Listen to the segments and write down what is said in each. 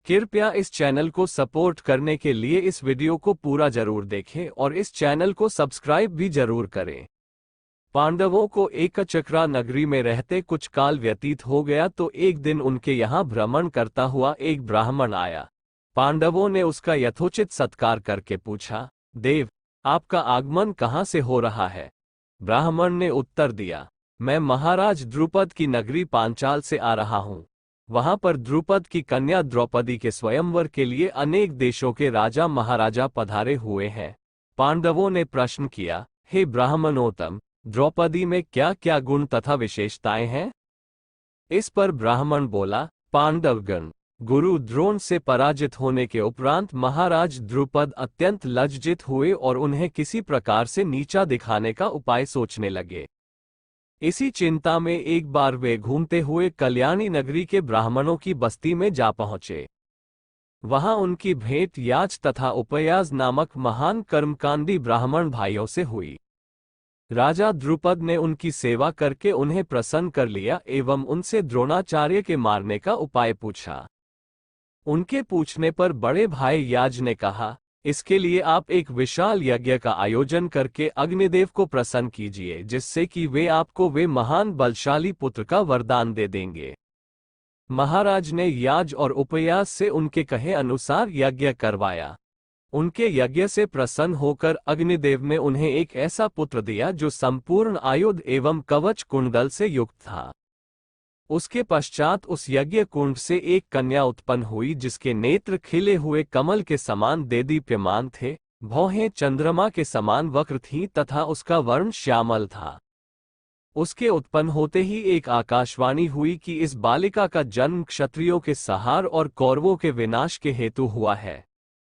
कृपया इस चैनल को सपोर्ट करने के लिए इस वीडियो को पूरा जरूर देखें और इस चैनल को सब्सक्राइब भी जरूर करें। पांडवों को एकचक्रा नगरी में रहते कुछ काल व्यतीत हो गया तो एक दिन उनके यहाँ भ्रमण करता हुआ एक ब्राह्मण आया। पांडवों ने उसका यथोचित सत्कार करके पूछा, देव, आपका आगमन कहाँ से हो रहा है? ब्राह्मण ने उत्तर दिया, मैं महाराज द्रुपद की नगरी पांचाल से आ रहा हूँ। वहां पर द्रुपद की कन्या द्रौपदी के स्वयंवर के लिए अनेक देशों के राजा महाराजा पधारे हुए हैं। पांडवों ने प्रश्न किया, हे ब्राह्मणोत्तम, द्रौपदी में क्या क्या गुण तथा विशेषताएं हैं? इस पर ब्राह्मण बोला, पांडवगण, गुरु द्रोण से पराजित होने के उपरांत महाराज द्रुपद अत्यंत लज्जित हुए और उन्हें किसी प्रकार से नीचा दिखाने का उपाय सोचने लगे। इसी चिंता में एक बार वे घूमते हुए कल्याणी नगरी के ब्राह्मणों की बस्ती में जा पहुंचे। वहां उनकी भेंट याज तथा उपयाज नामक महान कर्मकांडी ब्राह्मण भाइयों से हुई। राजा द्रुपद ने उनकी सेवा करके उन्हें प्रसन्न कर लिया एवं उनसे द्रोणाचार्य के मारने का उपाय पूछा। उनके पूछने पर बड़े भाई याज ने कहा, इसके लिए आप एक विशाल यज्ञ का आयोजन करके अग्निदेव को प्रसन्न कीजिए, जिससे कि वे आपको वे महान बलशाली पुत्र का वरदान दे देंगे। महाराज ने याज और उपयास से उनके कहे अनुसार यज्ञ करवाया। उनके यज्ञ से प्रसन्न होकर अग्निदेव ने उन्हें एक ऐसा पुत्र दिया जो संपूर्ण आयुध एवं कवच कुंडल से युक्त था। उसके पश्चात उस यज्ञ कुंड से एक कन्या उत्पन्न हुई जिसके नेत्र खिले हुए कमल के समान देदीप्यमान थे, भौहें चंद्रमा के समान वक्र थीं तथा उसका वर्ण श्यामल था। उसके उत्पन्न होते ही एक आकाशवाणी हुई कि इस बालिका का जन्म क्षत्रियों के संहार और कौरवों के विनाश के हेतु हुआ है।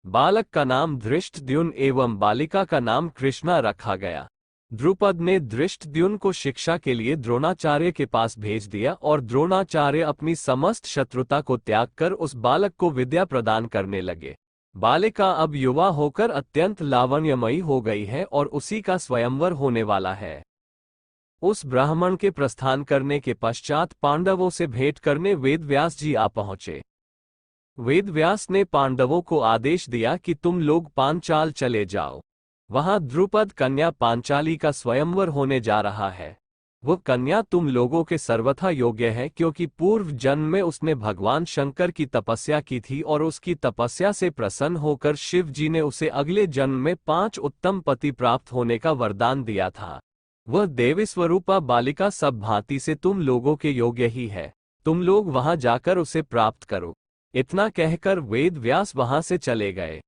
बालक का नाम धृष्टद्युम्न एवं बालिका का नाम कृष्णा रखा गया। द्रुपद ने धृष्टद्युम्न को शिक्षा के लिए द्रोणाचार्य के पास भेज दिया और द्रोणाचार्य अपनी समस्त शत्रुता को त्याग कर उस बालक को विद्या प्रदान करने लगे। बालिका अब युवा होकर अत्यंत लावण्यमयी हो गई है और उसी का स्वयंवर होने वाला है। उस ब्राह्मण के प्रस्थान करने के पश्चात पांडवों से भेंट करने वेदव्यास जी आ पहुंचे। वेदव्यास ने पांडवों को आदेश दिया कि तुम लोग पांचाल चले जाओ। वहां द्रुपद कन्या पांचाली का स्वयंवर होने जा रहा है। वह कन्या तुम लोगों के सर्वथा योग्य है, क्योंकि पूर्व जन्म में उसने भगवान शंकर की तपस्या की थी और उसकी तपस्या से प्रसन्न होकर शिव जी ने उसे अगले जन्म में 5 उत्तम पति प्राप्त होने का वरदान दिया था। वह देवी स्वरूपा बालिका सब भांति से तुम लोगों के योग्य ही है। तुम लोग वहां जाकर उसे प्राप्त करो। इतना कहकर वेद व्यास वहां से चले गए।